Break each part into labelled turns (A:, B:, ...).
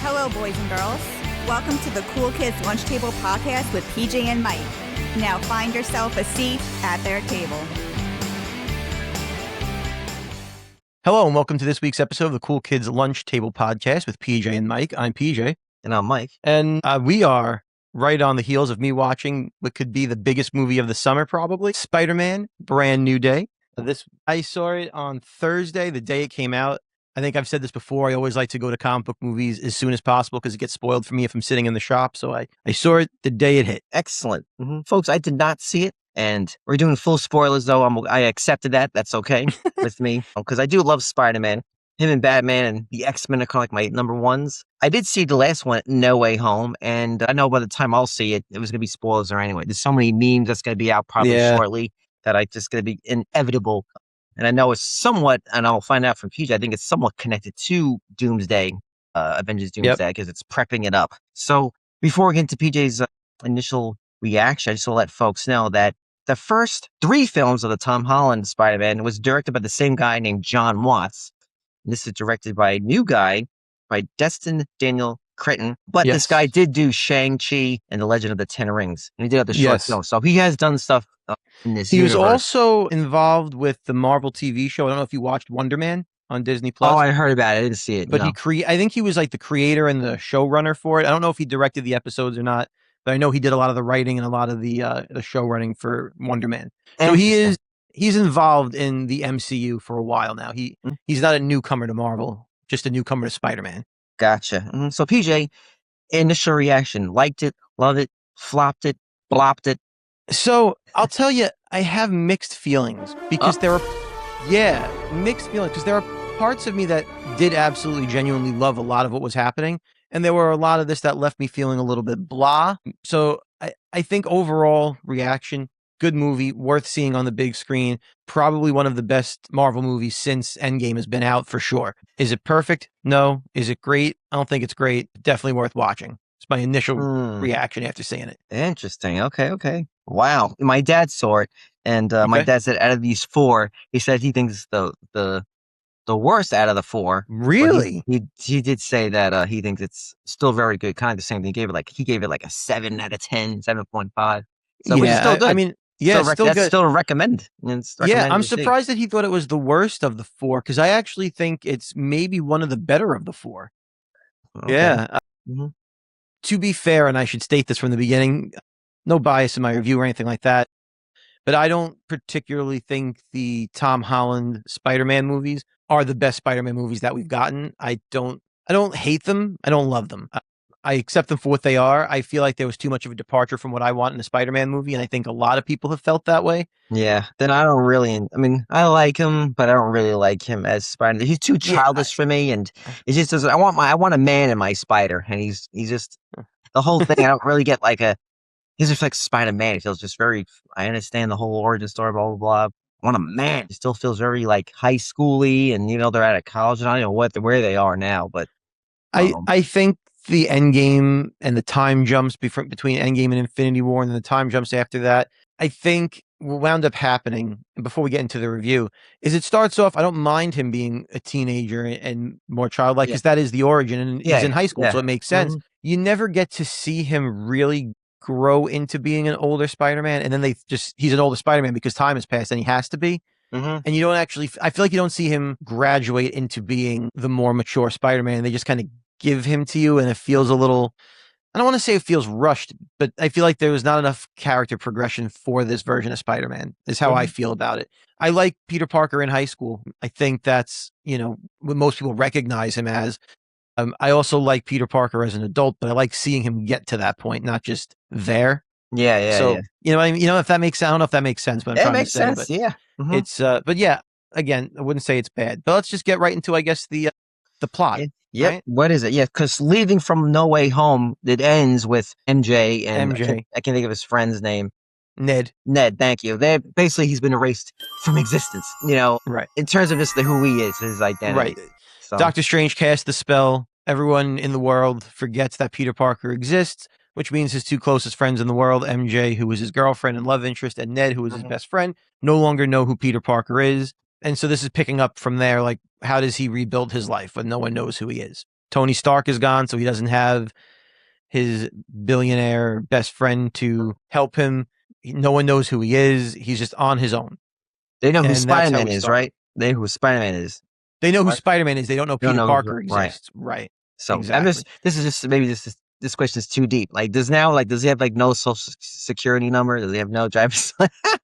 A: Hello, boys and girls. Welcome to the Cool Kids Lunch Table Podcast with PJ and Mike. Now find yourself a seat at their table.
B: Hello, and welcome to this week's episode of the Cool Kids Lunch Table Podcast with PJ and Mike. I'm PJ.
C: And I'm Mike.
B: And we are right on the heels of me watching what could be the biggest movie of the summer, probably, Spider-Man, Brand New Day. I saw it on Thursday, the day it came out. I think I've said this before. I always like to go to comic book movies as soon as possible because it gets spoiled for me if I'm sitting in the shop. So I saw it the day it hit.
C: Excellent. Folks, I did not see it. And we're doing full spoilers, though. I accepted that. That's okay with me. Because I do love Spider-Man. Him and Batman and the X-Men are kind of like my number ones. I did see the last one, No Way Home. And I know by the time I'll see it, it was going to be spoilers there anyway. There's so many memes that's going to be out probably shortly that I just going to be inevitable. And I know it's somewhat, and I'll find out from PJ, I think it's somewhat connected to Doomsday, Avengers Doomsday, because it's prepping it up. So before we get into PJ's initial reaction, I just want to let folks know that the first 3 films of the Tom Holland Spider-Man was directed by the same guy named John Watts. And this is directed by a new guy, by Destin Daniel Cretton. But this guy did do Shang-Chi and The Legend of the Ten Rings. And he did other short films. So he has done stuff in this universe.
B: Was also involved with the Marvel TV show. I don't know if you watched Wonder Man on Disney Plus.
C: Oh, I heard about it. I didn't see it.
B: But I think he was like the creator and the showrunner for it. I don't know if he directed the episodes or not, but I know he did a lot of the writing and a lot of the show running for Wonder Man. So he's involved in the MCU for a while now. He's not a newcomer to Marvel, just a newcomer to Spider-Man.
C: Gotcha. So PJ, initial reaction: liked it, loved it, flopped it, blopped it.
B: So I'll tell you, I have mixed feelings because there are parts of me that did absolutely genuinely love a lot of what was happening. And there were a lot of this that left me feeling a little bit blah. So I think overall reaction, good movie, worth seeing on the big screen. Probably one of the best Marvel movies since Endgame has been out for sure. Is it perfect? No. Is it great? I don't think it's great. Definitely worth watching. It's my initial reaction after seeing it.
C: Interesting. Okay. Wow. My dad saw it, and my dad said out of these 4, he said he thinks the worst out of the 4.
B: Really?
C: He did say that he thinks it's still very good. Kind of the same thing. He gave it like a 7 out of 10, 7.5. So which is still good.
B: I mean, still good.
C: That's still recommend.
B: I'm surprised that he thought it was the worst of the 4 because I actually think it's maybe one of the better of the 4. Okay. Yeah. To be fair, and I should state this from the beginning, no bias in my review or anything like that, but I don't particularly think the Tom Holland Spider-Man movies are the best Spider-Man movies that we've gotten. I don't hate them. I don't love them. I accept them for what they are. I feel like there was too much of a departure from what I want in a Spider-Man movie, and I think a lot of people have felt that way.
C: Yeah, then I don't really, I like him, but I don't really like him as Spider-Man. He's too childish for me, and it just doesn't, I want a man in my Spider, and he's just, the whole thing, I don't really get he's just like Spider-Man. He feels just very, I understand the whole origin story, blah, blah, blah. I want a man. It still feels very high schooly, and they're out of college, and I don't know where they are now, but.
B: I think the Endgame and the time jumps between Endgame and Infinity War and then the time jumps after that, I think what wound up happening, and before we get into the review, is it starts off, I don't mind him being a teenager and more childlike because that is the origin and he's in high school, so it makes sense. You never get to see him really grow into being an older Spider-Man, and then he's an older Spider-Man because time has passed and he has to be. And you don't actually, I feel like you don't see him graduate into being the more mature Spider-Man. They just kind of give him to you, and it feels a little, I don't want to say it feels rushed, but I feel like there was not enough character progression for this version of Spider-Man, is how I feel about it. I like Peter Parker in high school. I think that's, what most people recognize him as. I also like Peter Parker as an adult, but I like seeing him get to that point, not just there. So, if that makes sense, I don't know if that makes sense, but I'm trying to say,
C: sense.
B: But it's, but yeah, again, I wouldn't say it's bad, but let's just get right into, I guess, the plot.
C: Yep.
B: Right?
C: What is it? Yeah, because leaving from No Way Home, it ends with MJ and I can't think of his friend's name.
B: Ned,
C: thank you. He's been erased from existence,
B: right.
C: In terms of just who he is, his identity.
B: Right.
C: So.
B: Doctor Strange casts the spell. Everyone in the world forgets that Peter Parker exists, which means his two closest friends in the world, MJ, who was his girlfriend and love interest, and Ned, who was his best friend, no longer know who Peter Parker is. And so this is picking up from there, like, how does he rebuild his life when no one knows who he is? Tony Stark is gone, so he doesn't have his billionaire best friend to help him. No one knows who he is. He's just on his own.
C: They know who
B: And that's how
C: Spider-Man
B: we
C: is,
B: start.
C: right? They know who Spider-Man is.
B: They know who
C: Right.
B: Spider-Man is. They don't know
C: They don't
B: Peter
C: know
B: Parker
C: who- right.
B: exists. Right.
C: So
B: Exactly.
C: this is just maybe this question is too deep. Like, does he have like no social security number? Does he have no driver's license?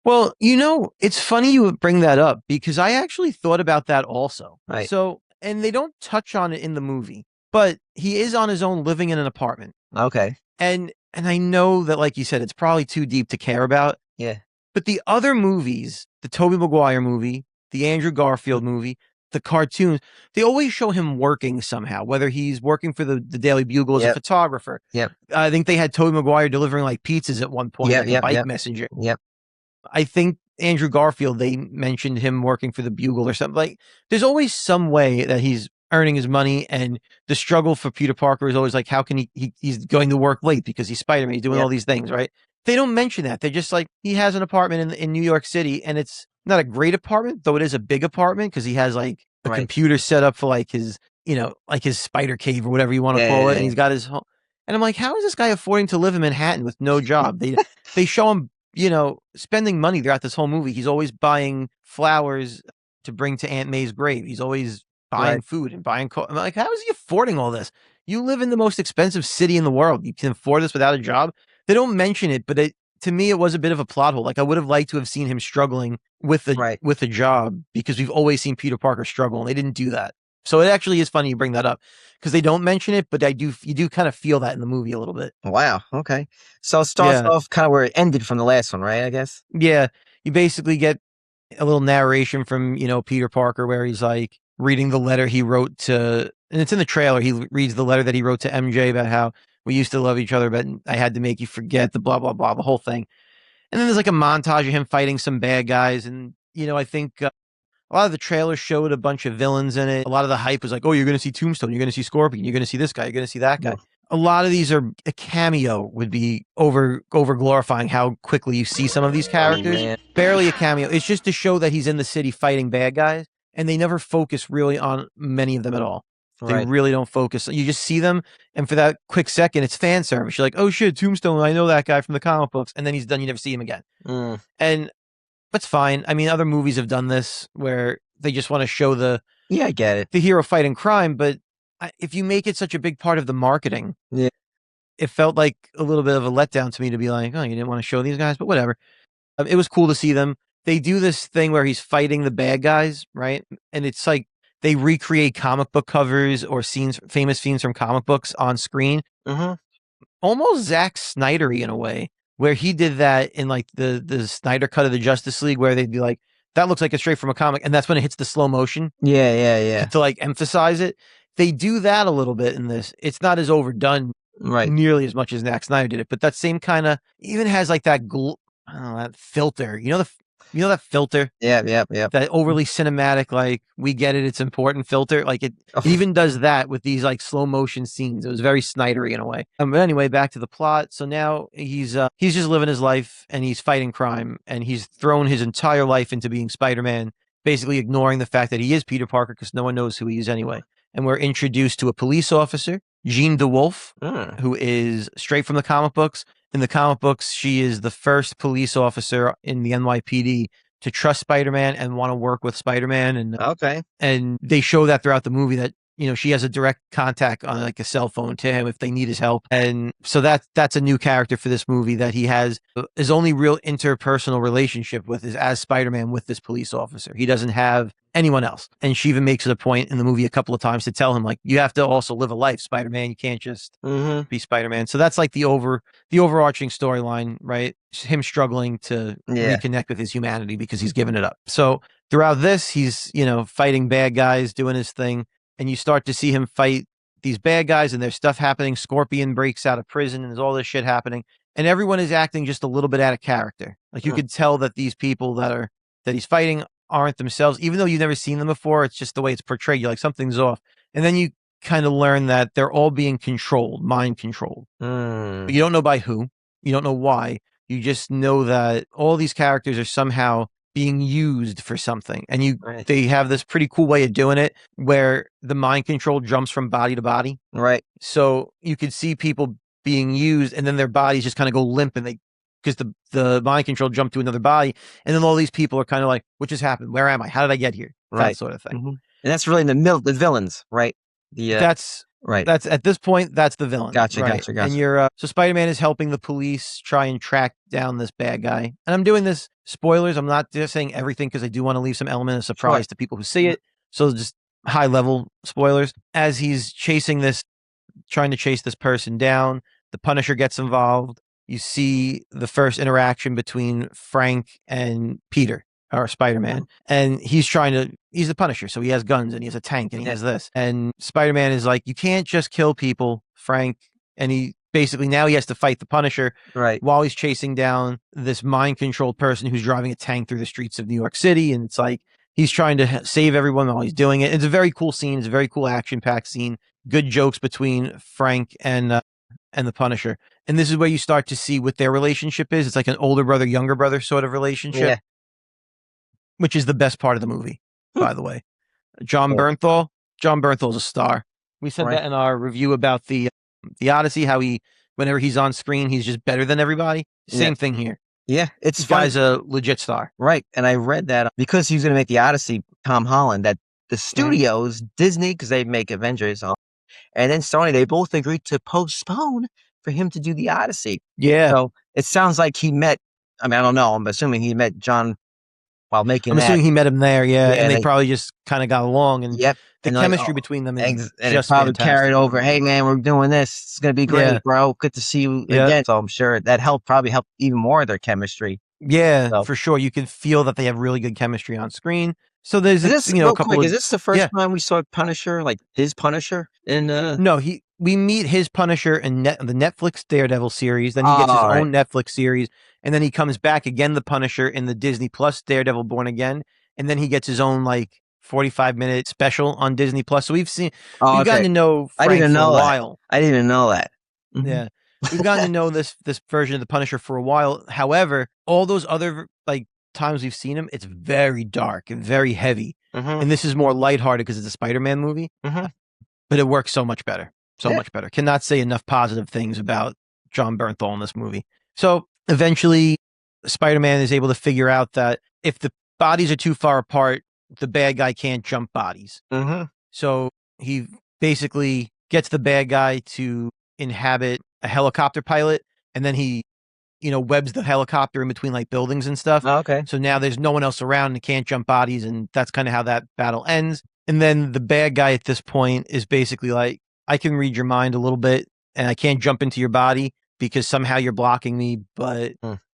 B: Well, it's funny you would bring that up because I actually thought about that also.
C: Right.
B: So, and they don't touch on it in the movie, but he is on his own living in an apartment.
C: Okay.
B: And I know that, like you said, it's probably too deep to care about.
C: Yeah.
B: But the other movies, the Tobey Maguire movie, the Andrew Garfield movie, the cartoons, they always show him working somehow, whether he's working for the Daily Bugle as a
C: Yep.
B: photographer.
C: Yep.
B: I think they had Tobey Maguire delivering like pizzas at one point, like a bike messenger.
C: Yep.
B: I think Andrew Garfield, they mentioned him working for the Bugle or something. Like, there's always some way that he's earning his money, and the struggle for Peter Parker is always like, how can he's going to work late because he's Spider-Man, he's doing all these things, right? They don't mention that. They're just like, he has an apartment in New York City, and it's not a great apartment, though it is a big apartment because he has like a computer set up for like his, like his spider cave or whatever you want to call it, and he's got his home. And I'm like, how is this guy affording to live in Manhattan with no job? They show him, spending money throughout this whole movie. He's always buying flowers to bring to Aunt May's grave. He's always buying food and buying I'm like, how is he affording all this? You live in the most expensive city in the world. You can afford this without a job. They don't mention it, but to me, it was a bit of a plot hole. Like, I would have liked to have seen him struggling with a job because we've always seen Peter Parker struggle, and they didn't do that. So it actually is funny you bring that up because they don't mention it, but you do kind of feel that in the movie a little bit.
C: Wow. Okay. So it starts off kind of where it ended from the last one, right? I guess.
B: Yeah. You basically get a little narration from, Peter Parker where he's like reading the letter he wrote to, and it's in the trailer. He reads the letter that he wrote to MJ about how we used to love each other, but I had to make you forget the blah, blah, blah, the whole thing. And then there's like a montage of him fighting some bad guys. And, I think a lot of the trailers showed a bunch of villains in it. A lot of the hype was like, oh, you're going to see Tombstone. You're going to see Scorpion. You're going to see this guy. You're going to see that guy. Yeah. A lot of these are a cameo would be over glorifying how quickly you see some of these characters. Barely a cameo. It's just to show that he's in the city fighting bad guys. And they never focus really on many of them at all. They really don't focus. You just see them, and for that quick second, it's fan service. You're like, oh shit, Tombstone, I know that guy from the comic books. And then he's done, you never see him again. And that's fine. I mean, other movies have done this where they just want to show the
C: I get it,
B: the hero fighting crime, but if you make it such a big part of the marketing, it felt like a little bit of a letdown to me to be like, oh, you didn't want to show these guys, but whatever. It was cool to see them. They do this thing where he's fighting the bad guys, right? And it's like they recreate comic book covers or famous scenes from comic books on screen. Almost Zack Snyder-y in a way, where he did that in like the Snyder cut of the Justice League, where they'd be like, that looks like it's straight from a comic, and that's when it hits the slow motion.
C: Yeah.
B: To like emphasize it. They do that a little bit in this. It's not as overdone nearly as much as Zack Snyder did it, but that same kind of even has like that that filter. You know that filter?
C: Yeah.
B: That overly cinematic, like, we get it, it's important filter. Like, it even does that with these like slow motion scenes. It was very Snydery in a way. But anyway, back to the plot. So now he's just living his life and he's fighting crime, and he's thrown his entire life into being Spider-Man, basically ignoring the fact that he is Peter Parker because no one knows who he is anyway. And we're introduced to a police officer, Jean DeWolf, who is straight from the comic books. In the comic books, she is the first police officer in the NYPD to trust Spider-Man and want to work with Spider-Man. And they show that throughout the movie that, she has a direct contact on like a cell phone to him if they need his help. And so that's a new character for this movie that he has. His only real interpersonal relationship with is as Spider-Man with this police officer. He doesn't have anyone else. And she even makes it a point in the movie a couple of times to tell him, like, you have to also live a life, Spider-Man. You can't just be Spider-Man. So that's like the overarching storyline, right? Him struggling to reconnect with his humanity because he's given it up. So throughout this, he's, fighting bad guys, doing his thing. And you start to see him fight these bad guys, and there's stuff happening. Scorpion breaks out of prison, and there's all this shit happening. And everyone is acting just a little bit out of character. Like, you could tell that these people that he's fighting aren't themselves, even though you've never seen them before. It's just the way it's portrayed. You're like, something's off. And then you kind of learn that they're all being controlled, mind controlled.
C: Mm.
B: But you don't know by who. You don't know why. You just know that all these characters are somehow being used for something. And
C: Right.
B: they have this pretty cool way of doing it where the mind control jumps from body to body.
C: Right.
B: So you could see people being used and then their bodies just kind of go limp and because the mind control jumped to another body. And then all these people are kind of like, what just happened? Where am I? How did I get here?
C: Right.
B: That sort of thing.
C: Mhm. And that's really the villains, right?
B: That's
C: right.
B: That's at this point, that's the villain.
C: Gotcha,
B: right?
C: gotcha.
B: And so Spider-Man is helping the police try and track down this bad guy. And I'm doing this spoilers. I'm not just saying everything because I do want to leave some element of surprise to people who see it. So just high level spoilers. As he's trying to chase this person down, the Punisher gets involved. You see the first interaction between Frank and Peter, or Spider-Man. And he's the Punisher, so he has guns and he has a tank and he has this. And Spider-Man is like, you can't just kill people, Frank. And he basically now he has to fight the Punisher while he's chasing down this mind-controlled person who's driving a tank through the streets of New York City. And it's like, he's trying to save everyone while he's doing it. It's a very cool scene. It's a very cool action-packed scene. Good jokes between Frank and the Punisher. And this is where you start to see what their relationship is. It's like an older brother, younger brother sort of relationship, which is the best part of the movie, by the way. John Bernthal's a star. We said that in our review about the Odyssey, how whenever he's on screen, he's just better than everybody. Same thing here.
C: Yeah,
B: this guy's a legit star.
C: Right. And I read that because he was going to make the Odyssey, Tom Holland, that the studios, Disney, because they make Avengers, and then Sony, they both agreed to postpone for him to do the Odyssey.
B: Yeah.
C: So it sounds like he met, I don't know, I'm assuming he met John while making
B: I'm assuming he met him there, and they probably just kind of got along, and the chemistry between them is
C: and
B: just
C: it probably
B: fantastic.
C: carried over. Hey man, we're doing this. It's gonna be great, bro. Good to see you again. So I'm sure that probably helped even more of their chemistry.
B: Yeah, for sure. You can feel that they have really good chemistry on screen. So there's
C: is this the first time we saw Punisher, like his Punisher in
B: No, we meet his Punisher in the Netflix Daredevil series, then he gets his own Netflix series, and then he comes back again, the Punisher, in the Disney Plus Daredevil Born Again, and then he gets his own 45-minute special on Disney Plus. So we've gotten to know Frank for a while.
C: I didn't even know that.
B: Yeah. We've gotten to know this version of the Punisher for a while. However, all those other times we've seen him, it's very dark and very heavy. And this is more lighthearted because it's a Spider-Man movie. But it works so much better. Much better. Cannot say enough positive things about John Bernthal in this movie. So eventually Spider-Man is able to figure out that if the bodies are too far apart, the bad guy can't jump bodies. So he basically gets the bad guy to inhabit a helicopter pilot, and then he webs the helicopter in between buildings and stuff. So now there's no one else around and can't jump bodies, and that's kind of how that battle ends. And then the bad guy at this point is basically like, I can read your mind a little bit and I can't jump into your body because somehow you're blocking me, but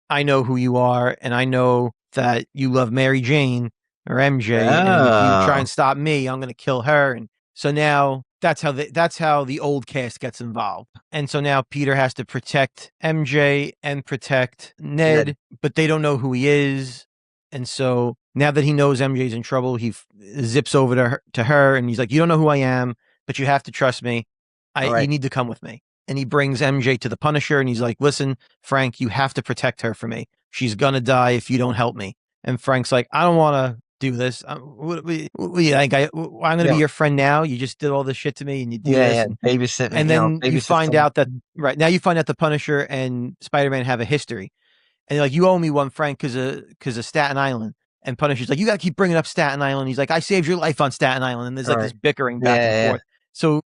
B: I know who you are and I know that you love Mary Jane or MJ, and if you try and stop me, I'm going to kill her. And so now that's how the old cast gets involved. And so now Peter has to protect MJ and protect Ned, but they don't know who he is. And so now that he knows MJ's in trouble, he zips over to her and he's like, you don't know who I am, but you have to trust me. You need to come with me. And he brings MJ to the Punisher and he's like, listen, Frank, you have to protect her for me. She's going to die if you don't help me. And Frank's like, I don't want to do this. I'm going to be your friend now. You just did all this shit to me and you do this. And
C: babysit me.
B: And then you find out that, you find out the Punisher and Spider-Man have a history. And you're like, you owe me one, Frank, because of Staten Island. And Punisher's like, you got to keep bringing up Staten Island. He's like, I saved your life on Staten Island. And there's this bickering back and forth. So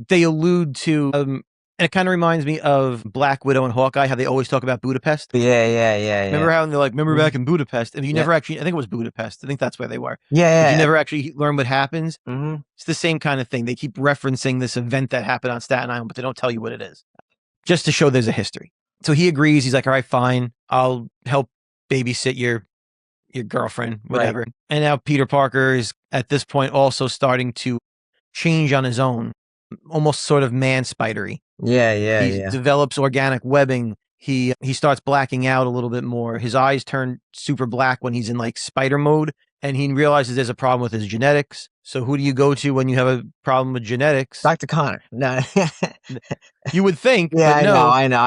B: they allude to, and it kind of reminds me of Black Widow and Hawkeye, how they always talk about Budapest.
C: Yeah.
B: Remember how they're like, remember back in Budapest? And you never actually, I think it was Budapest. I think that's where they were.
C: Yeah.
B: But you never actually learn what happens. It's the same kind of thing. They keep referencing this event that happened on Staten Island, but they don't tell you what it is. Just to show there's a history. So he agrees. He's like, all right, fine. I'll help babysit your girlfriend, whatever. And now Peter Parker is at this point also starting to change on his own, almost sort of man-spidery. He develops organic webbing. He starts blacking out a little bit more. His eyes turn super black when he's in spider mode, and he realizes there's a problem with his genetics. So who do you go to when you have a problem with genetics?
C: Dr. Connor. No.
B: You would think,
C: Yeah,
B: but no.
C: I know.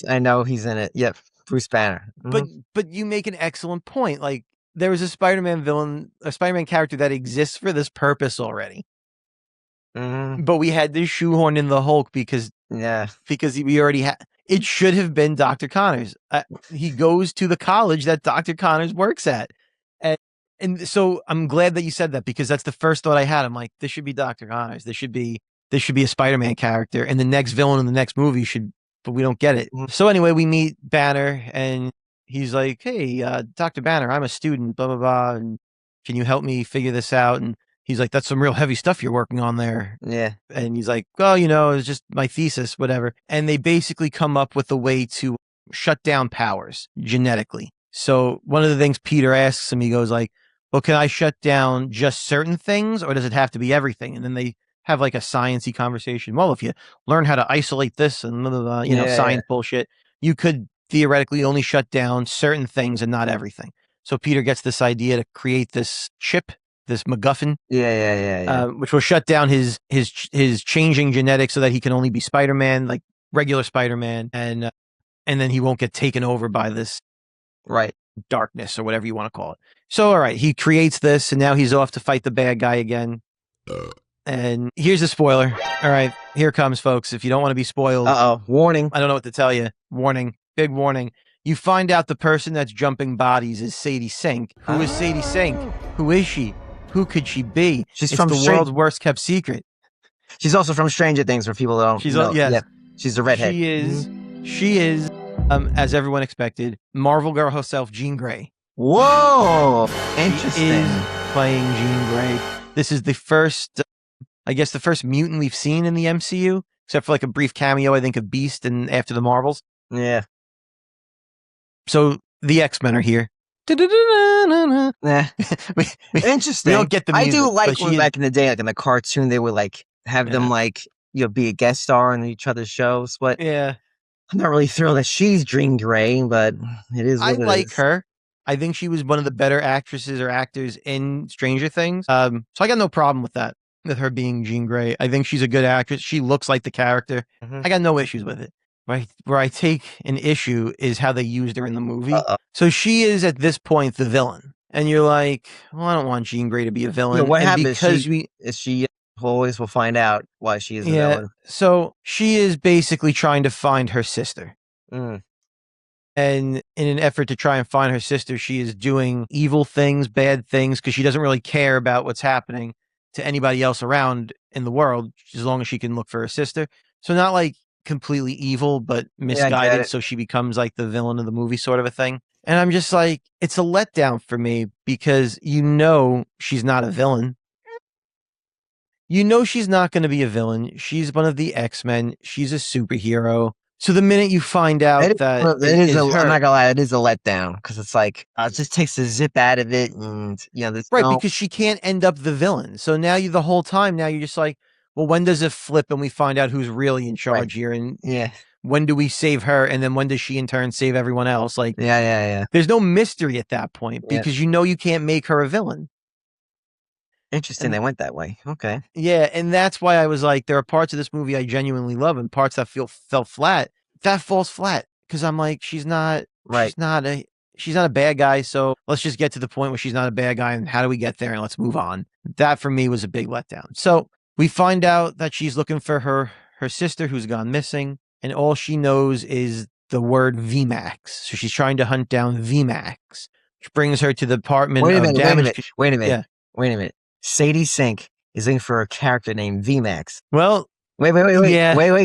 C: I know he's in it. Yep, Bruce Banner.
B: But you make an excellent point. Like, there was a Spider-Man villain, a Spider-Man character that exists for this purpose already. But we had this shoehorn in the Hulk because we already had. It should have been Dr. Connors. He goes to the college that Dr. Connors works at, and so I'm glad that you said that, because that's the first thought I had. I'm like, this should be Dr. Connors. This should be a Spider-Man character, and the next villain in the next movie should. But we don't get it. So anyway, we meet Banner, and he's like, "Hey, Dr. Banner, I'm a student. Blah blah blah. And can you help me figure this out?" And he's like, "That's some real heavy stuff you're working on there."
C: Yeah.
B: And he's like, "Well, it's just my thesis, whatever." And they basically come up with a way to shut down powers genetically. So one of the things Peter asks him, he goes like, "Well, can I shut down just certain things, or does it have to be everything?" And then they have like a sciencey conversation. Well, if you learn how to isolate this and blah, blah, blah, science bullshit, you could theoretically only shut down certain things and not everything. So Peter gets this idea to create this chip, this MacGuffin, which will shut down his changing genetics so that he can only be Spider-Man, like regular Spider-Man, and then he won't get taken over by this darkness or whatever you want to call it. So all right, he creates this, and now he's off to fight the bad guy again. And here's a spoiler. All right, here comes, folks. If you don't want to be spoiled,
C: warning.
B: I don't know what to tell you. Warning, big warning. You find out the person that's jumping bodies is Sadie Sink. Who is Sadie Sink? Who is she? Who could she be?
C: She's
B: it's
C: from
B: the world's worst kept secret.
C: She's also from Stranger Things, for people that don't know.
B: Yes.
C: Yeah. She's a redhead.
B: She is, as everyone expected, Marvel Girl herself, Jean Grey.
C: Whoa! Interesting.
B: She is playing Jean Grey. This is the first, the first mutant we've seen in the MCU, except for like a brief cameo, I think, of Beast and after the Marvels.
C: Yeah.
B: So the X-Men are here.
C: Interesting.
B: We don't get the music,
C: I do like when back in the day, like in the cartoon, they would like have them like be a guest star on each other's shows. But
B: I'm
C: not really thrilled that she's Jean Grey, but it is.
B: I like her. I think she was one of the better actresses or actors in Stranger Things. So I got no problem with that, with her being Jean Grey. I think she's a good actress. She looks like the character. I got no issues with it. Where I take an issue is how they used her in the movie. So she is at this point the villain, and you're like, well, I don't want Jean Grey to be a villain.
C: What happened? Is she always will find out why she is a villain.
B: So she is basically trying to find her sister. And in an effort to try and find her sister, she is doing evil things, bad things, because she doesn't really care about what's happening to anybody else around in the world, as long as she can look for her sister. So not like completely evil, but misguided. So she becomes like the villain of the movie, sort of a thing. And I'm just like, it's a letdown for me, because she's not a villain. She's not going to be a villain. She's one of the X-Men. She's a superhero. So the minute you find out
C: I'm not gonna lie, it is a letdown, because it's like it just takes the zip out of it, and
B: because she can't end up the villain. So now the whole time you're just like, well, when does it flip and we find out who's really in charge here? And when do we save her? And then when does she in turn save everyone else? Like, there's no mystery at that point, because you can't make her a villain.
C: Interesting. They went that way. Okay.
B: Yeah. And that's why I was like, there are parts of this movie I genuinely love and parts that fell flat. That falls flat, because I'm like, she's not a bad guy. So let's just get to the point where she's not a bad guy. And how do we get there? And let's move on. That for me was a big letdown. So we find out that she's looking for her sister who's gone missing. And all she knows is the word VMAX. So she's trying to hunt down VMAX, which brings her to the Department of Damage.
C: Wait a minute. Sadie Sink is looking for a character named VMAX.
B: Well,
C: wait,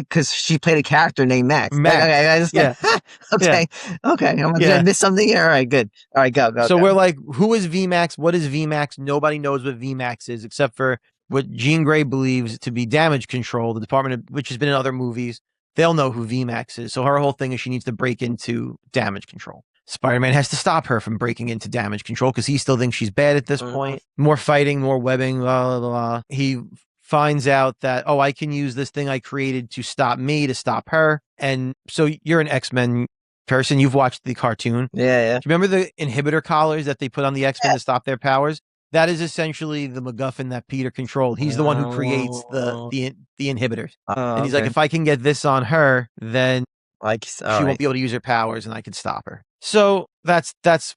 C: because she played a character named Max. Okay. I'm gonna miss something here. All right, good. All right, go.
B: So we're like, who is VMAX? What is VMAX? Nobody knows what VMAX is, except for what Jean Grey believes to be damage control. The department, which has been in other movies, they'll know who VMAX is. So her whole thing is she needs to break into damage control. Spider-Man has to stop her from breaking into damage control, because he still thinks she's bad at this point. More fighting, more webbing, blah, blah, blah. He finds out that, I can use this thing I created to stop me, to stop her. And so you're an X-Men person. You've watched the cartoon.
C: Yeah.
B: Do you remember the inhibitor collars that they put on the X-Men to stop their powers? That is essentially the MacGuffin that Peter controlled. He's the one who creates the inhibitors. And he's like, if I can get this on her, then she won't be able to use her powers, and I can stop her. So that's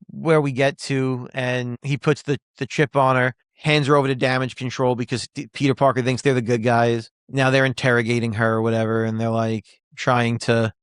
B: where we get to, and he puts the chip on her, hands her over to damage control because Peter Parker thinks they're the good guys. Now they're interrogating her or whatever, and they're like trying to,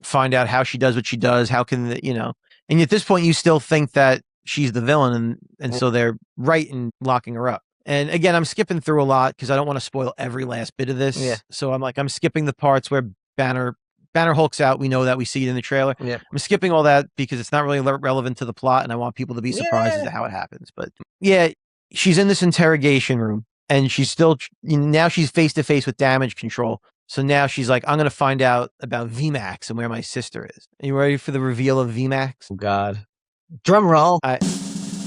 B: find out how she does what she does. How can and at this point you still think that she's the villain, and so they're right in locking her up. And again, I'm skipping through a lot because I don't want to spoil every last bit of this.
C: Yeah.
B: So I'm skipping the parts where Banner hulks out. We know that, we see it in the trailer.
C: Yeah.
B: I'm skipping all that because it's not really relevant to the plot, and I want people to be surprised as to how it happens. But yeah, she's in this interrogation room, and she's still now she's face to face with damage control. So now she's like, I'm going to find out about VMAX and where my sister is. Are you ready for the reveal of VMAX?
C: Oh, God. Drum roll.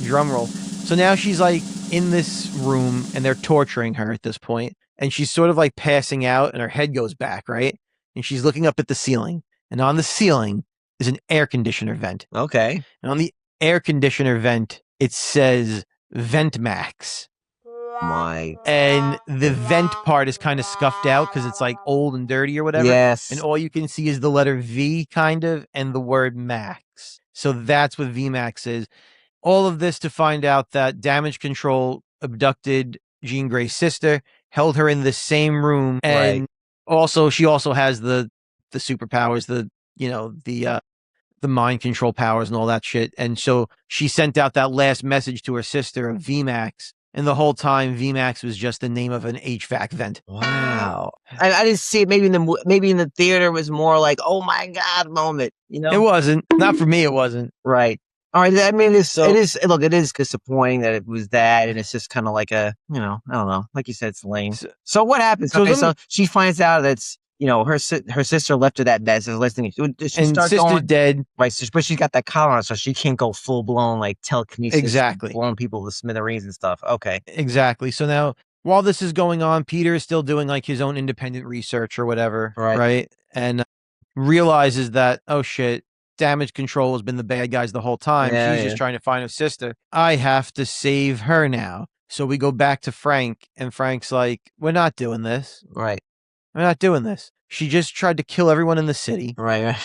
B: Drum roll. So now she's like in this room, and they're torturing her at this point, and she's sort of like passing out, and her head goes back, right? And she's looking up at the ceiling, and on the ceiling is an air conditioner vent.
C: Okay.
B: And on the air conditioner vent, it says VentMax. And the vent part is kind of scuffed out because it's like old and dirty or whatever.
C: Yes.
B: And all you can see is the letter V kind of and the word Max. So that's what VMAX is. All of this to find out that Damage Control abducted Jean Grey's sister, held her in the same room, and she also has the superpowers, the mind control powers and all that shit. And so she sent out that last message to her sister of VMAX. And the whole time, VMAX was just the name of an HVAC vent.
C: Wow. I didn't see it. Maybe in the theater it was more like, oh my God moment.
B: It wasn't. Not for me, it wasn't.
C: Right. All right. I mean, it is disappointing that it was that. And it's just kind of like I don't know. Like you said, it's lame. So what happens? So she finds out that's, her sister left her that bed. So listening,
B: sister's dead.
C: Right. But she's got that collar on, so she can't go full blown like telekinesis.
B: Exactly.
C: Blowing people to smithereens and stuff. Okay.
B: Exactly. So now, while this is going on, Peter is still doing like his own independent research or whatever. Right. And realizes that, oh shit, Damage Control has been the bad guys the whole time. She's just trying to find her sister. I have to save her now. So we go back to Frank, and Frank's like, we're not doing this.
C: Right.
B: We're not doing this. She just tried to kill everyone in the city.
C: Right.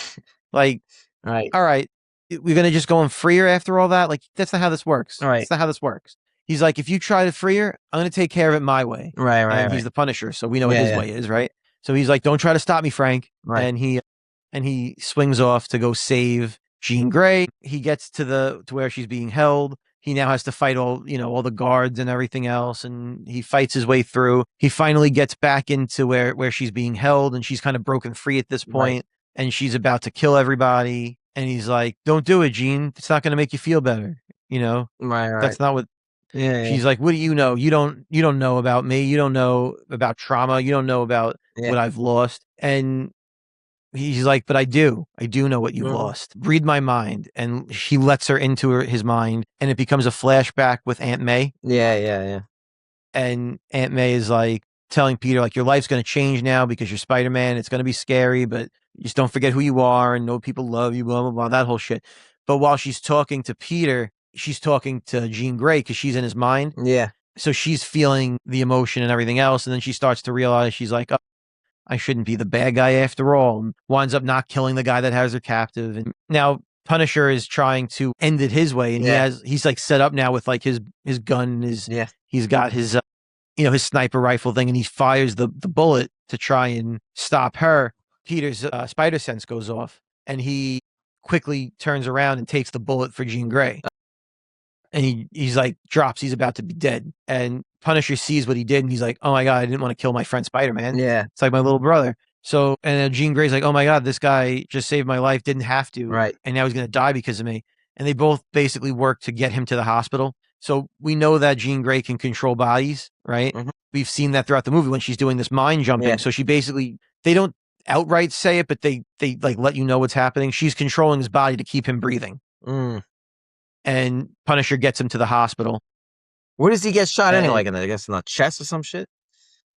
B: Like,
C: right.
B: All right, we're going to just go and free her after all that? Like, that's not how this works.
C: Right.
B: That's not how this works. He's like, if you try to free her, I'm going to take care of it my way.
C: Right.
B: And he's the Punisher, so we know what his way is, right? So he's like, don't try to stop me, Frank.
C: Right.
B: And he swings off to go save Jean Grey. He gets to where she's being held. He now has to fight all the guards and everything else, and he fights his way through. He finally gets back into where she's being held, and she's kind of broken free at this point, and she's about to kill everybody. And he's like, "Don't do it, Jean. It's not going to make you feel better."
C: Right.
B: That's not what. Yeah. She's like, "What do you know? You don't know about me. You don't know about trauma. You don't know about what I've lost." And he's like, but I do know what you've lost. Read my mind. And she lets her into his mind, and it becomes a flashback with Aunt May.
C: Yeah.
B: And Aunt May is like telling Peter, like, your life's going to change now because you're Spider-Man. It's going to be scary, but you just don't forget who you are and know people love you, blah, blah, blah, that whole shit. But while she's talking to Peter, she's talking to Jean Grey because she's in his mind.
C: Yeah.
B: So she's feeling the emotion and everything else. And then she starts to realize, she's like, oh, I shouldn't be the bad guy after all, and winds up not killing the guy that has her captive. And now Punisher is trying to end it his way, and he's like set up now with like his gun, he's got his his sniper rifle thing, and he fires the bullet to try and stop her. Peter's spider sense goes off, and he quickly turns around and takes the bullet for Jean Grey. And he's like drops, he's about to be dead. And Punisher sees what he did, and he's like, oh my God, I didn't want to kill my friend Spider-Man.
C: Yeah.
B: It's like my little brother. So, and Jean Grey's like, oh my God, this guy just saved my life, didn't have to.
C: Right.
B: And now he's going to die because of me. And they both basically work to get him to the hospital. So we know that Jean Grey can control bodies, right? Mm-hmm. We've seen that throughout the movie when she's doing this mind jumping. Yeah. So she basically, they don't outright say it, but they like let you know what's happening. She's controlling his body to keep him breathing. And Punisher gets him to the hospital.
C: Where does he get shot anyway? Like in the chest or some shit?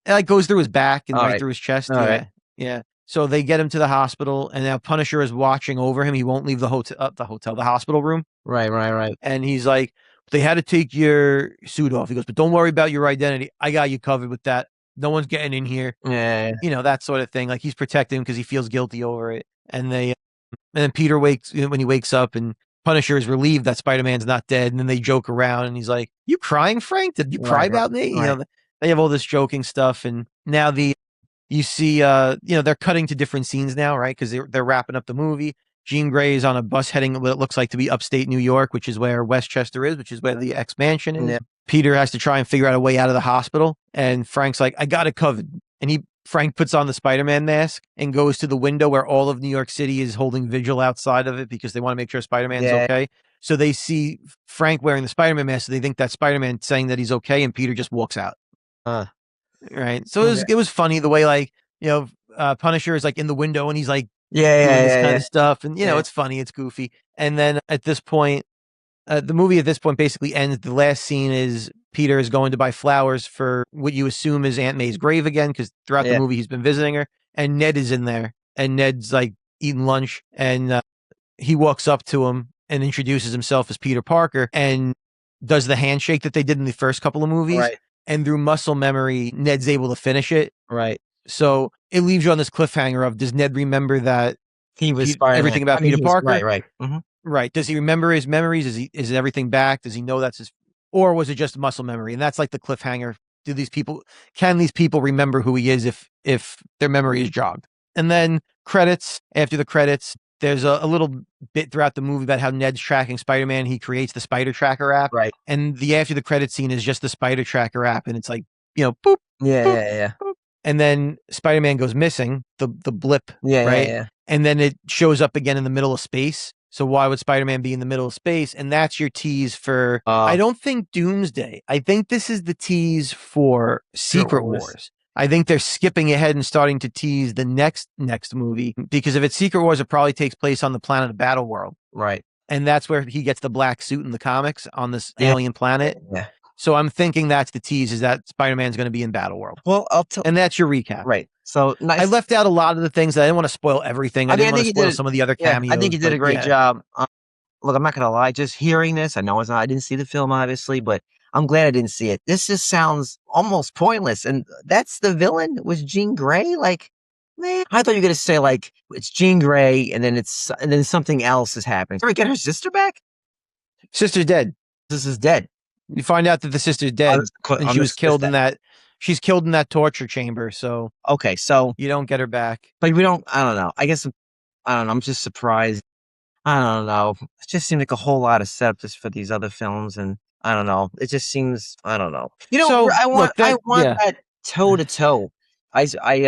B: It like goes through his back and through his chest.
C: Right.
B: Yeah. So they get him to the hospital, and now Punisher is watching over him. He won't leave the hospital room.
C: Right.
B: And he's like, They had to take your suit off. He goes, but don't worry about your identity. I got you covered with that. No one's getting in here.
C: Yeah.
B: That sort of thing. Like he's protecting him because he feels guilty over it. And then Peter when he wakes up, and Punisher is relieved that Spider-Man's not dead. And then they joke around, and he's like, "You crying, Frank? Did you cry about me?"
C: Right.
B: They have all this joking stuff, and now you see, they're cutting to different scenes now, right? Because they're wrapping up the movie. Jean Grey is on a bus heading what it looks like to be upstate New York, which is where Westchester is, which is where the X-Mansion is.
C: Yeah.
B: Peter has to try and figure out a way out of the hospital, and Frank's like, "I got it covered." And Frank puts on the Spider-Man mask and goes to the window where all of New York City is holding vigil outside of it because they want to make sure Spider-Man's okay. So they see Frank wearing the Spider-Man mask, so they think that's Spider-Man saying that he's okay, and Peter just walks out. Right. So it was funny the way Punisher is like in the window and he's like doing this kind of stuff, and it's funny, it's goofy. And then at this point, the movie at this point basically ends. The last scene is Peter is going to buy flowers for what you assume is Aunt May's grave again, because throughout the movie he's been visiting her, and Ned is in there, and Ned's like eating lunch, and he walks up to him and introduces himself as Peter Parker and does the handshake that they did in the first couple of movies.
C: Right.
B: And through muscle memory, Ned's able to finish it.
C: Right.
B: So it leaves you on this cliffhanger of, does Ned remember that
C: he was
B: everything about Peter Parker?
C: Right. Mm-hmm.
B: Right. Does he remember his memories? Is everything back? Does he know that's his, or was it just muscle memory? And that's like the cliffhanger. Can these people remember who he is if their memory is jogged? And then after the credits, there's a little bit throughout the movie about how Ned's tracking Spider-Man. He creates the Spider Tracker app.
C: Right.
B: And the after the credit scene is just the Spider Tracker app. And it's like, boop.
C: Yeah,
B: boop,
C: yeah.
B: Boop. And then Spider-Man goes missing, the blip.
C: Yeah,
B: right?
C: yeah.
B: And then it shows up again in the middle of space. So why would Spider-Man be in the middle of space? And that's your tease for, I don't think Doomsday. I think this is the tease for Secret Wars. I think they're skipping ahead and starting to tease the next movie, because if it's Secret Wars, it probably takes place on the planet of Battle World.
C: Right.
B: And that's where he gets the black suit in the comics on this alien planet.
C: Yeah.
B: So I'm thinking that's the tease, is that Spider-Man's going to be in Battle World.
C: Well,
B: and that's your recap.
C: Right. So nice.
B: I left out a lot of the things that I didn't want to spoil everything. I didn't want to spoil some of the other cameos.
C: I think you did a great job. Look, I'm not going to lie. Just hearing this, I know I didn't see the film, obviously, but I'm glad I didn't see it. This just sounds almost pointless. And that's the villain, was Jean Grey? Like, man, I thought you were going to say, like, it's Jean Grey and then something else is happening. Did we get her sister back?
B: Sister's dead.
C: This is dead.
B: You find out that the sister's dead, and she was killed in that. She's killed in that torture chamber. So
C: okay, so
B: you don't get her back.
C: But we don't. I don't know. I guess I don't know. I'm just surprised. I don't know. It just seemed like a whole lot of setup just for these other films, and I don't know. It just seems. I don't know. I want that toe to toe.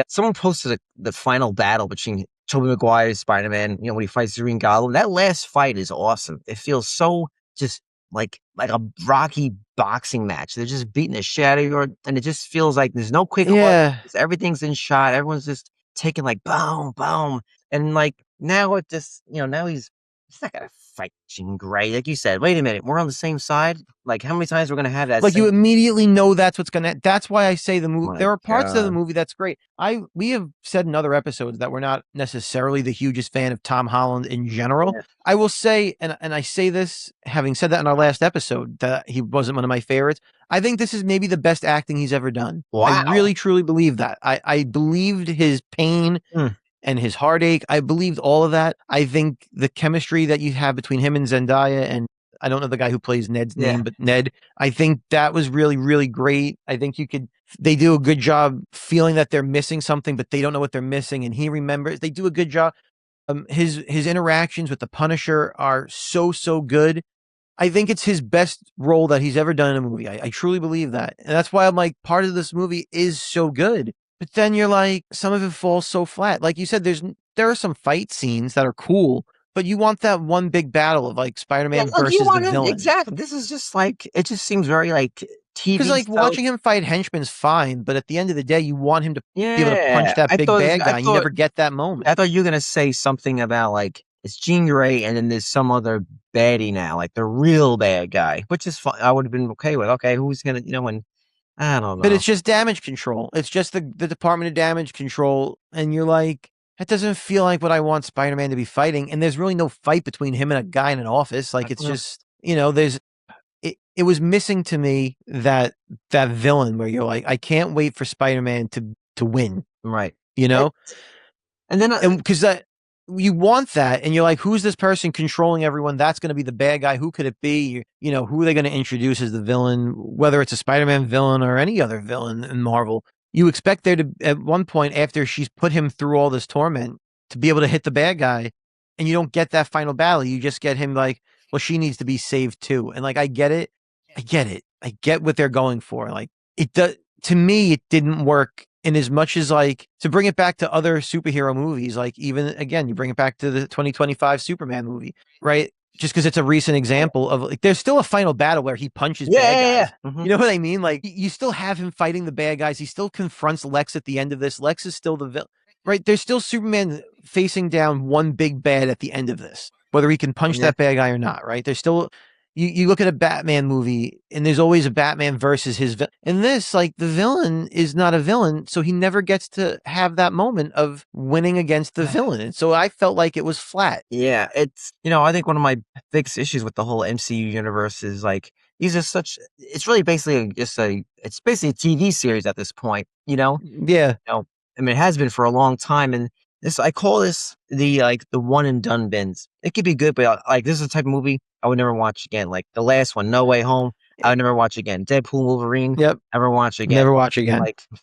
C: Someone posted the final battle between Tobey Maguire and Spider-Man. When he fights the Green Goblin. That last fight is awesome. It feels so just like a Rocky boxing match. They're just beating the shit out of you, and it just feels like there's no quick.
B: Yeah.
C: Everything's in shot. Everyone's just taking like boom, boom, and like now it just now he's not gonna fight Jean Grey, like you said. Wait a minute, we're on the same side. Like how many times we're gonna have that?
B: Like you immediately know that's what's gonna. That's why I say the movie. There are parts of the movie that's great. We have said in other episodes that we're not necessarily the hugest fan of Tom Holland in general. Yeah. I will say, and I say this having said that in our last episode, that he wasn't one of my favorites. I think this is maybe the best acting he's ever done.
C: Wow.
B: I really truly believe that. I believed his pain. And his heartache. I believed all of that. I think the chemistry that you have between him and Zendaya, and I don't know the guy who plays Ned's name, but Ned, I think that was really, really great. I think they do a good job feeling that they're missing something, but they don't know what they're missing. And he remembers. They do a good job. His interactions with the Punisher are so good. I think it's his best role that he's ever done in a movie. I truly believe that. And that's why I'm like, part of this movie is so good. But then you're like, some of it falls so flat. Like you said, there are some fight scenes that are cool, but you want that one big battle of like Spider-Man versus the villain.
C: Exactly. This is just like, it just seems very like TV.
B: Because like watching him fight henchmen's fine, but at the end of the day, you want him to be able to punch that big bad guy. You never get that moment.
C: I thought you were going to say something about like, it's Jean Grey and then there's some other baddie now, like the real bad guy, which is fine. I would have been okay with, okay, who's going to, when I don't know.
B: But it's just damage control. It's just the Department of Damage Control. And you're like, that doesn't feel like what I want Spider-Man to be fighting. And there's really no fight between him and a guy in an office. Like, it's just, it was missing to me that villain where you're like, I can't wait for Spider-Man to win,
C: Right.
B: you know?
C: And then
B: And because that you want that, and you're like, who's this person controlling everyone? That's going to be the bad guy. Who could it be? You know, who are they going to introduce as the villain? Whether it's a Spider-Man villain or any other villain in Marvel, you expect there to, at one point after she's put him through all this torment, to be able to hit the bad guy, and you don't get that final battle. You just get him like, well, she needs to be saved too. And like, I get it. I get what they're going for. Like, it does. To me, it didn't work in as much as, like, to bring it back to other superhero movies, like even again, you bring it back to the 2025 Superman movie, right? Just because it's a recent example of, like, there's still a final battle where he punches bad guys. You know what I mean? Like, you still have him fighting the bad guys. He still confronts Lex at the end of this. Lex is still the villain, right? There's still Superman facing down one big bad at the end of this, whether he can punch that bad guy or not, right? There's still, you look at a Batman movie and there's always a Batman versus his villain. In this, like, the villain is not a villain, so he never gets to have that moment of winning against the villain. And so I felt like it was flat.
C: Yeah, it's, I think one of my biggest issues with the whole MCU universe is, like, these are such, it's really basically it's basically a TV series at this point,
B: Yeah.
C: I mean, it has been for a long time, and I call this the one and done bins. It could be good, but like, this is the type of movie I would never watch again. Like the last one, No Way Home, I would never watch again. Deadpool, Wolverine, never watch again.
B: Never watch again.
C: Like, I'm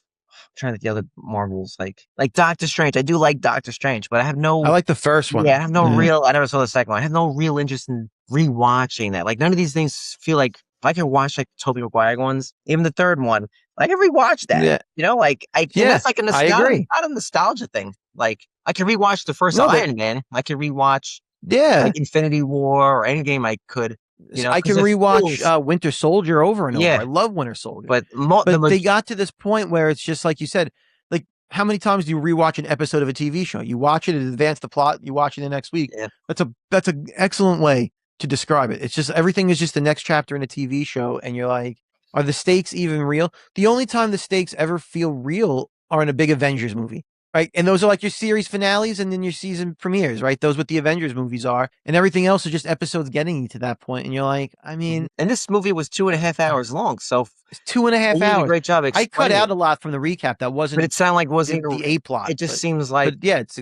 C: trying to think the other Marvels, like Doctor Strange. I do like Doctor Strange, but I
B: like the first one.
C: Yeah, I have no real. I never saw the second one. I have no real interest in rewatching that. Like, none of these things feel like, if I can watch like Tobey Maguire ones, even the third one, I can rewatch that.
B: Yeah.
C: Like, that's like a nostalgia,
B: I agree.
C: not a nostalgia thing. Like, I can rewatch the first Iron Man. I can rewatch like Infinity War or any game I could.
B: I can rewatch Winter Soldier over and over. I love Winter Soldier.
C: But
B: they got to this point where it's just like you said, like, how many times do you rewatch an episode of a TV show? You watch it, advance the plot, you watch it the next week.
C: Yeah.
B: That's an excellent way to describe it. It's just, everything is just the next chapter in a TV show, and you're like, are the stakes even real? The only time the stakes ever feel real are in a big Avengers movie. Right. And those are like your series finales and then your season premieres, right? Those what the Avengers movies are. And everything else is just episodes getting you to that point. And you're like, I mean.
C: And this movie was 2.5 hours long. So
B: it's 2.5 hours.
C: You did a great job.
B: I cut out a lot from the recap that wasn't.
C: But it sounded like wasn't
B: the A plot.
C: It just seems like.
B: But yeah, it's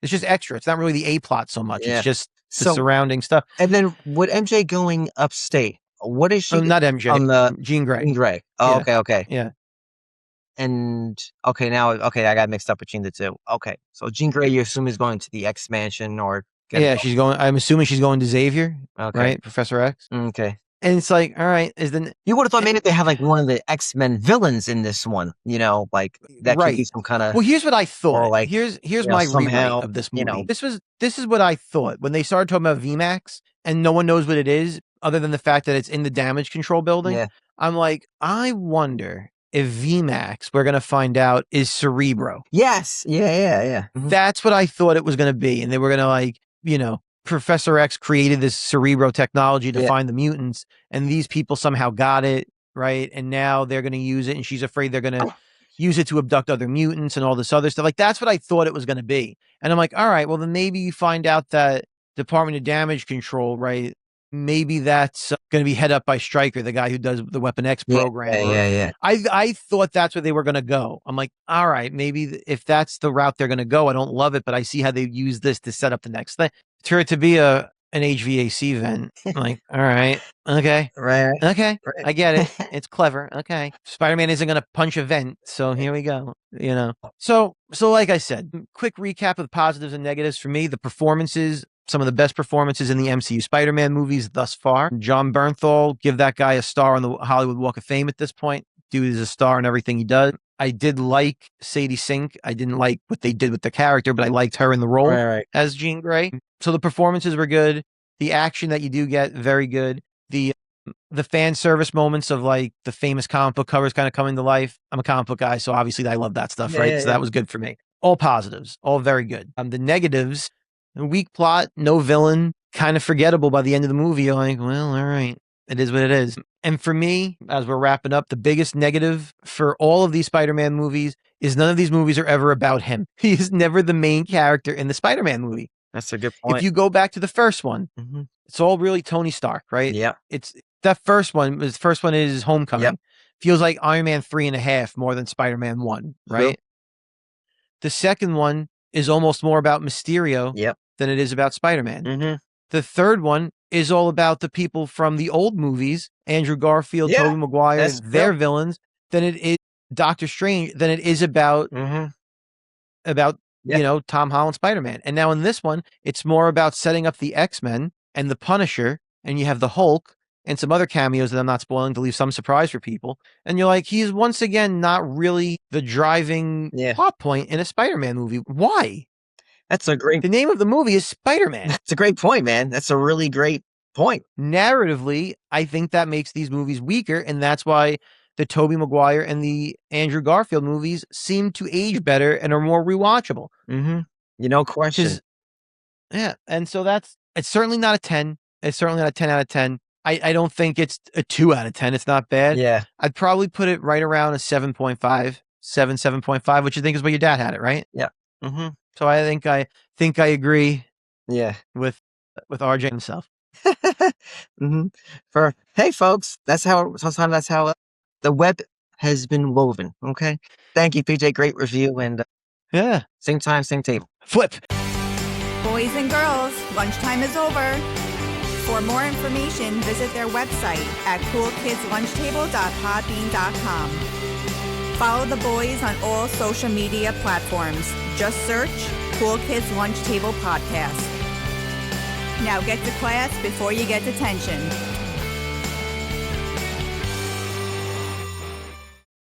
B: just extra. It's not really the A plot so much.
C: Yeah.
B: It's just the surrounding stuff.
C: And then with MJ going upstate, what is she?
B: Not MJ.
C: On the
B: Jean Grey.
C: Jean Grey. Oh, yeah. Okay.
B: Yeah.
C: And I got mixed up between the two. Okay, so Jean Grey, you assume, is going to the X Mansion, or
B: she's going. I'm assuming she's going to Xavier, right? Professor X.
C: Okay,
B: and it's like, all right,
C: you would have thought maybe they have like one of the X-Men villains in this one, like that could be some kind of.
B: Well, here's what I thought.
C: Like,
B: here's my rewrite of this movie. This is what I thought when they started talking about VMAX, and no one knows what it is other than the fact that it's in the damage control building.
C: Yeah.
B: I'm like, I wonder if VMAX, we're going to find out, is Cerebro.
C: Yes. Yeah.
B: Mm-hmm. That's what I thought it was going to be. And they were going to, like, Professor X created this Cerebro technology to find the mutants, and these people somehow got it, right? And now they're going to use it, and she's afraid they're going to use it to abduct other mutants and all this other stuff. Like, that's what I thought it was going to be. And I'm like, all right, well, then maybe you find out that Department of Damage Control, right? Maybe that's going to be head up by Stryker, the guy who does the Weapon X program.
C: Yeah.
B: I thought that's where they were going to go. I'm like, all right, maybe if that's the route they're going to go, I don't love it, but I see how they use this to set up the next thing. For it to be an HVAC vent, I'm like, all right, okay,
C: right,
B: okay, I get it. It's clever. Okay, Spider-Man isn't going to punch a vent, so here we go. So like I said, quick recap of the positives and negatives for me. The performances. Some of the best performances in the MCU Spider-Man movies thus far. John Bernthal, give that guy a star on the Hollywood Walk of Fame at this point. Dude is a star in everything he does. I did like Sadie Sink. I didn't like what they did with the character, but I liked her in the role as Jean Grey. So the performances were good. The action that you do get, very good. The fan service moments of, like, the famous comic book covers kind of coming to life. I'm a comic book guy, so obviously I love that stuff, right? So that was good for me. All positives, all very good. The negatives. Weak plot, no villain, kind of forgettable by the end of the movie. You're like, well, all right, it is what it is. And for me, as we're wrapping up, the biggest negative for all of these Spider-Man movies is none of these movies are ever about him. He is never the main character in the Spider-Man movie.
C: That's a good point.
B: If you go back to the first one, It's all really Tony Stark, right?
C: Yeah.
B: It's that first one. The first one is Homecoming.
C: Yep.
B: Feels like Iron Man 3.5 more than Spider-Man 1, right? The second one is almost more about Mysterio
C: Yep.
B: than it is about Spider-Man.
C: Mm-hmm.
B: The third one is all about the people from the old movies, Andrew Garfield,
C: Yeah,
B: Tobey Maguire,
C: that's
B: their
C: true.
B: villains, than it is Doctor Strange, than it is about
C: Mm-hmm.
B: Tom Holland Spider-Man. And now in this one, it's more about setting up the X-Men and the Punisher, and you have the Hulk and some other cameos that I'm not spoiling to leave some surprise for people. And you're like, he's once again not really the driving plot point in a Spider-Man movie. Why?
C: That's a great
B: The name of the movie is Spider-Man.
C: That's a great point, man. That's a really great point.
B: Narratively, I think that makes these movies weaker, and that's why the Tobey Maguire and the Andrew Garfield movies seem to age better and are more rewatchable.
C: Mm-hmm. No question.
B: Yeah, and so it's certainly not a 10. It's certainly not a 10 out of 10. I don't think it's a 2 out of 10. It's not bad.
C: Yeah.
B: I'd probably put it right around a 7.5, 7.5, which I think is what your dad had it, right?
C: Yeah. Mm-hmm.
B: So I think I agree.
C: Yeah.
B: With RJ himself.
C: Mm-hmm. Hey folks, that's how the web has been woven. Okay. Thank you, PJ. Great review, and
B: yeah,
C: same time, same table.
B: Flip.
A: Boys and girls, lunchtime is over. For more information, visit their website at coolkidslunchtable.podbean.com. Follow the boys on all social media platforms. Just search Cool Kids Lunch Table Podcast. Now get to class before you get detention.